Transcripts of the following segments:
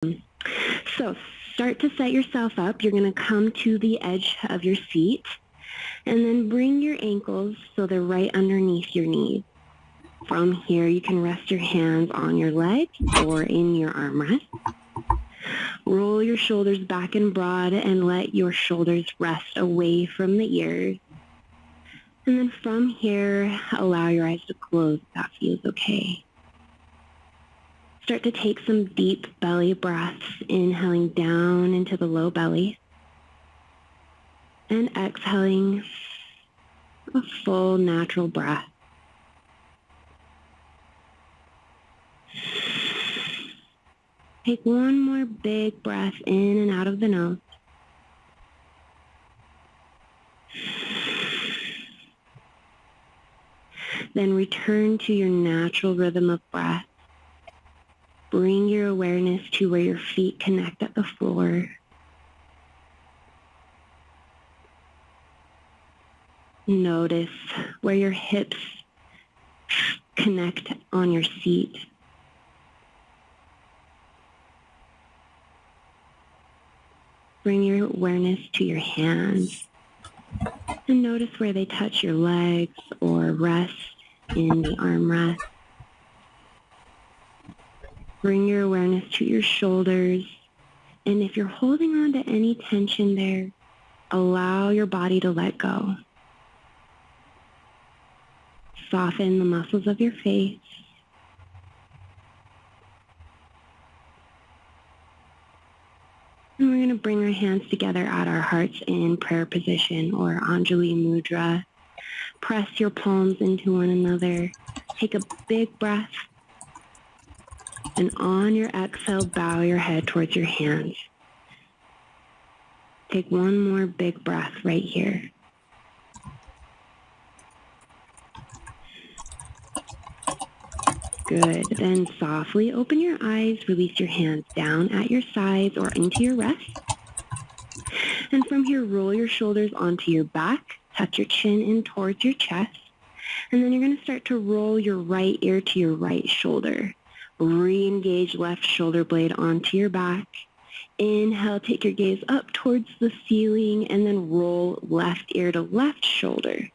So start to set yourself up. You're going to come to the edge of your seat and then bring your ankles so they're right underneath your knees. From here, you can rest your hands on your legs or in your armrest. Roll your shoulders back and broad and let your shoulders rest away from the ears. And then from here, allow your eyes to close if that feels okay. Start to take some deep belly breaths, inhaling down into the low belly and exhaling a full natural breath. Take one more big breath in and out of the nose. Then return to your natural rhythm of breath. Bring your awareness to where your feet connect at the floor. Notice where your hips connect on your seat. Bring your awareness to your hands and notice where they touch your legs or rest in the armrest. Bring your awareness to your shoulders, and if you're holding on to any tension there, allow your body to let go. Soften the muscles of your face. And we're going to bring our hands together at our hearts in prayer position or Anjali Mudra. Press your palms into one another. Take a big breath. And on your exhale, bow your head towards your hands. Take one more big breath right here. Good. Then softly open your eyes, release your hands down at your sides or into your rest. And from here, roll your shoulders onto your back, tuck your chin in towards your chest, and then you're going to start to roll your right ear to your right shoulder. Re-engage left shoulder blade onto your back. Inhale, take your gaze up towards the ceiling, and then roll left ear to left shoulder.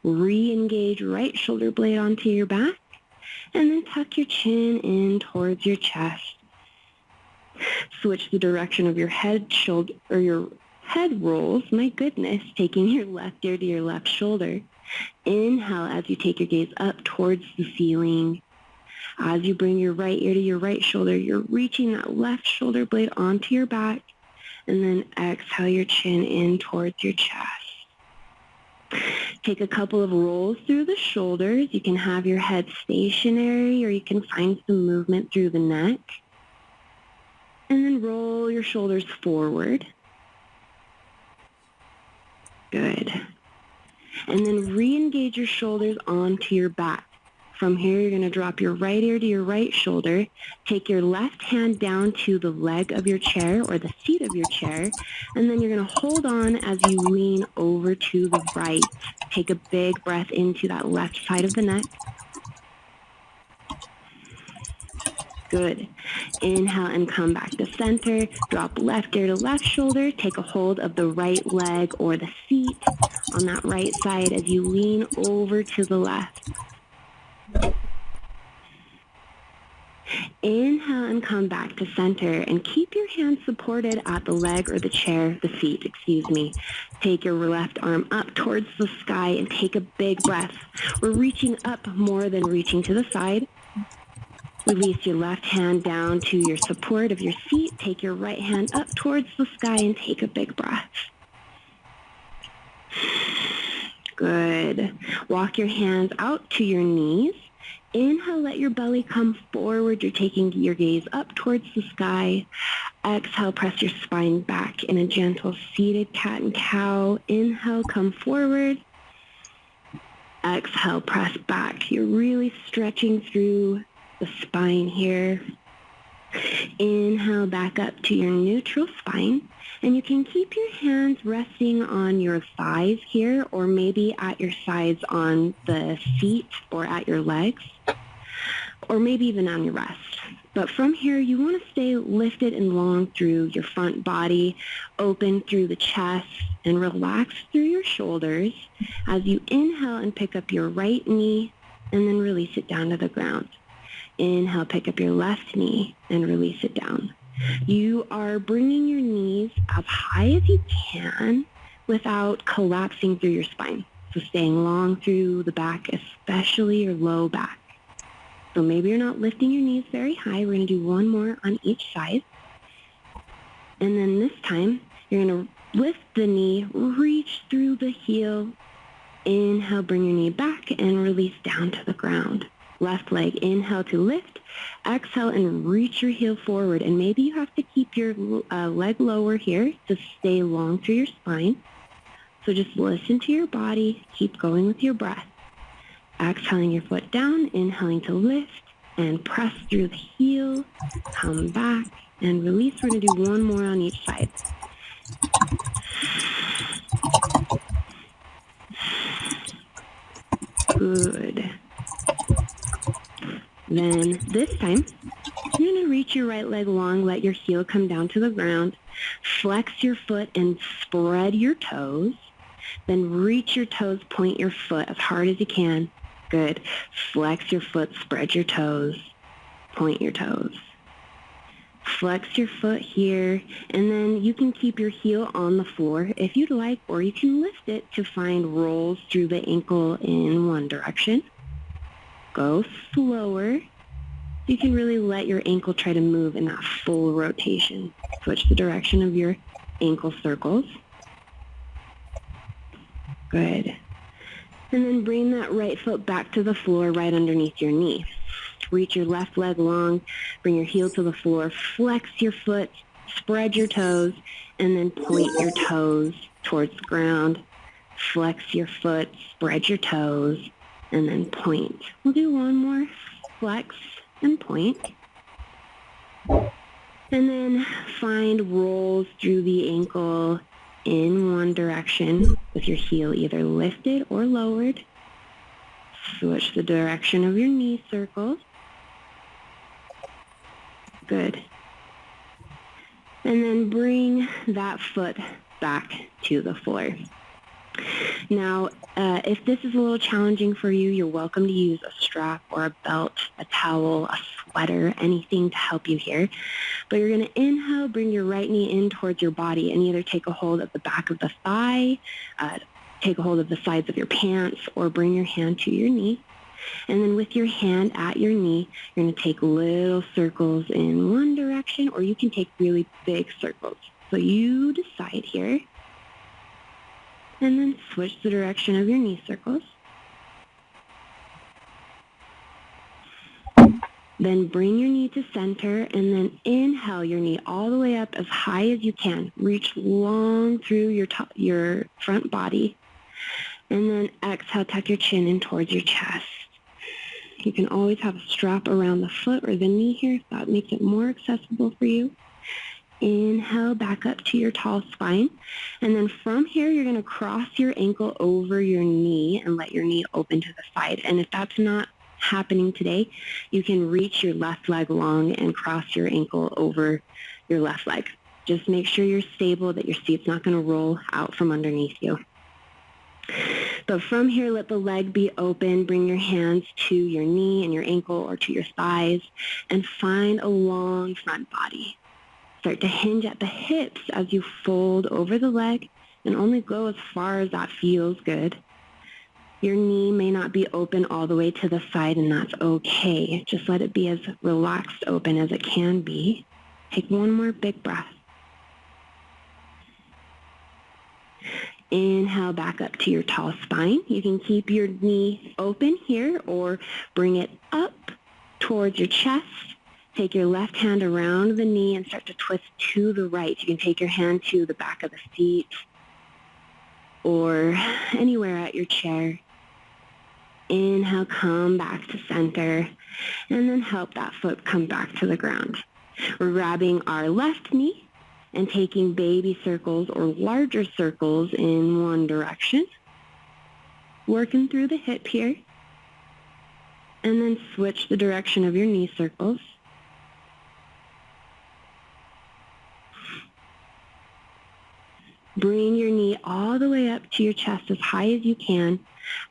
Re-engage right shoulder blade onto your back. And then tuck your chin in towards your chest. Switch the direction of your head, shoulder, or your head rolls. My goodness, taking your left ear to your left shoulder. Inhale as you take your gaze up towards the ceiling. As you bring your right ear to your right shoulder, you're reaching that left shoulder blade onto your back. And then exhale your chin in towards your chest. Take a couple of rolls through the shoulders. You can have your head stationary or you can find some movement through the neck. And then roll your shoulders forward. Good. And then re-engage your shoulders onto your back. From here, you're going to drop your right ear to your right shoulder. Take your left hand down to the leg of your chair or the seat of your chair. And then you're going to hold on as you lean over to the right. Take a big breath into that left side of the neck. Good. Inhale and come back to center. Drop left ear to left shoulder. Take a hold of the right leg or the seat on that right side as you lean over to the left. Inhale and come back to center and keep your hands supported at the leg or the chair, the seat, excuse me. Take your left arm up towards the sky and take a big breath. We're reaching up more than reaching to the side. Release your left hand down to your support of your seat. Take your right hand up towards the sky and take a big breath. Good. Walk your hands out to your knees. Inhale, let your belly come forward. You're taking your gaze up towards the sky. Exhale, press your spine back in a gentle seated cat and cow. Inhale, come forward. Exhale, press back. You're really stretching through the spine here. Inhale, back up to your neutral spine. And you can keep your hands resting on your thighs here or maybe at your sides on the seat or at your legs or maybe even on your rest. But from here, you want to stay lifted and long through your front body, open through the chest, and relax through your shoulders as you inhale and pick up your right knee and then release it down to the ground. Inhale, pick up your left knee and release it down. You are bringing your knees as high as you can without collapsing through your spine. So staying long through the back, especially your low back. So maybe you're not lifting your knees very high. We're going to do one more on each side. And then this time, you're going to lift the knee, reach through the heel. Inhale, bring your knee back and release down to the ground. Left leg, inhale to lift. Exhale and reach your heel forward. And maybe you have to keep your leg lower here to stay long through your spine. So just listen to your body. Keep going with your breath. Exhaling your foot down, inhaling to lift, and press through the heel, come back, and release. We're going to do one more on each side. Good. Then this time, you're going to reach your right leg long, let your heel come down to the ground, flex your foot and spread your toes, then reach your toes, point your foot as hard as you can. Good. Flex your foot, spread your toes, point your toes. Flex your foot here, and then you can keep your heel on the floor if you'd like, or you can lift it to find rolls through the ankle in one direction. Go slower. You can really let your ankle try to move in that full rotation. Switch the direction of your ankle circles. Good. And then bring that right foot back to the floor right underneath your knee. Reach your left leg long, bring your heel to the floor, flex your foot, spread your toes, and then point your toes towards the ground. Flex your foot, spread your toes, and then point. We'll do one more. Flex and point. And then find rolls through the ankle in one direction with your heel either lifted or lowered. Switch the direction of your knee circles. Good. And then bring that foot back to the floor. Now, if this is a little challenging for you, you're welcome to use a strap or a belt, a towel, a sweater, anything to help you here. But you're going to inhale, bring your right knee in towards your body and either take a hold of the back of the thigh, take a hold of the sides of your pants, or bring your hand to your knee. And then with your hand at your knee, you're going to take little circles in one direction, or you can take really big circles. So you decide here. And then switch the direction of your knee circles. Then bring your knee to center and then inhale your knee all the way up as high as you can. Reach long through your front body. And then exhale, tuck your chin in towards your chest. You can always have a strap around the foot or the knee here if that makes it more accessible for you. Inhale back up to your tall spine. And then from here, you're going to cross your ankle over your knee and let your knee open to the side. And if that's not happening today, you can reach your left leg long and cross your ankle over your left leg. Just make sure you're stable, that your seat's not going to roll out from underneath you. But from here, let the leg be open. Bring your hands to your knee and your ankle or to your thighs and find a long front body. Start to hinge at the hips as you fold over the leg and only go as far as that feels good. Your knee may not be open all the way to the side, and that's okay. Just let it be as relaxed open as it can be. Take one more big breath. Inhale back up to your tall spine. You can keep your knee open here or bring it up towards your chest. Take your left hand around the knee and start to twist to the right. You can take your hand to the back of the seat or anywhere at your chair. Inhale, come back to center, and then help that foot come back to the ground. We're grabbing our left knee and taking baby circles or larger circles in one direction. Working through the hip here. And then switch the direction of your knee circles. Bring your knee all the way up to your chest as high as you can.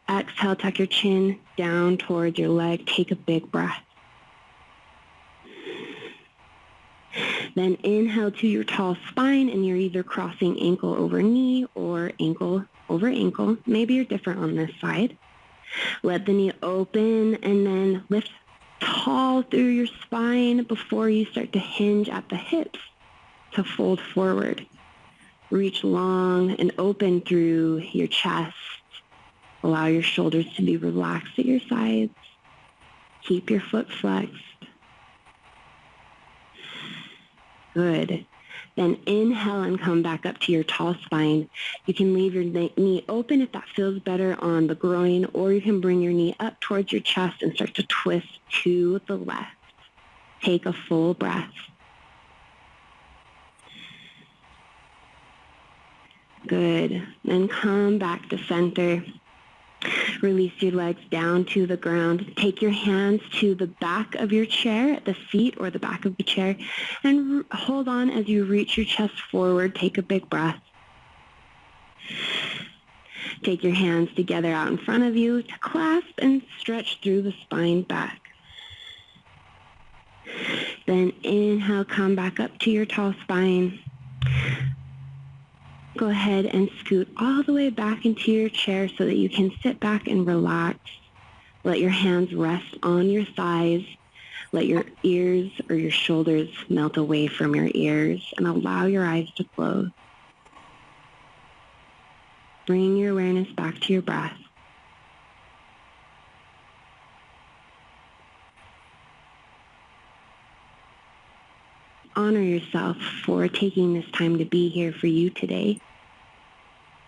Exhale, tuck your chin down towards your leg. Take a big breath. Then inhale to your tall spine, and you're either crossing ankle over knee or ankle over ankle. Maybe you're different on this side. Let the knee open and then lift tall through your spine before you start to hinge at the hips to fold forward. Reach long and open through your chest. Allow your shoulders to be relaxed at your sides. Keep your foot flexed. Good. Then inhale and come back up to your tall spine. You can leave your knee open if that feels better on the groin, or you can bring your knee up towards your chest and start to twist to the left. Take a full breath. Good. Then come back to center. Release your legs down to the ground. Take your hands to the back of your chair, at the seat or the back of the chair, and hold on as you reach your chest forward. Take a big breath. Take your hands together out in front of you to clasp and stretch through the spine back. Then inhale, come back up to your tall spine. Go ahead and scoot all the way back into your chair so that you can sit back and relax. Let your hands rest on your thighs. Let your ears or your shoulders melt away from your ears and allow your eyes to close. Bring your awareness back to your breath. Honor yourself for taking this time to be here for you today.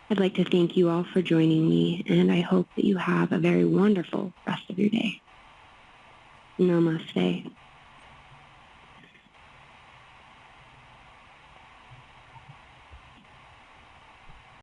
I'd like to thank you all for joining me, and I hope that you have a very wonderful rest of your day. Namaste.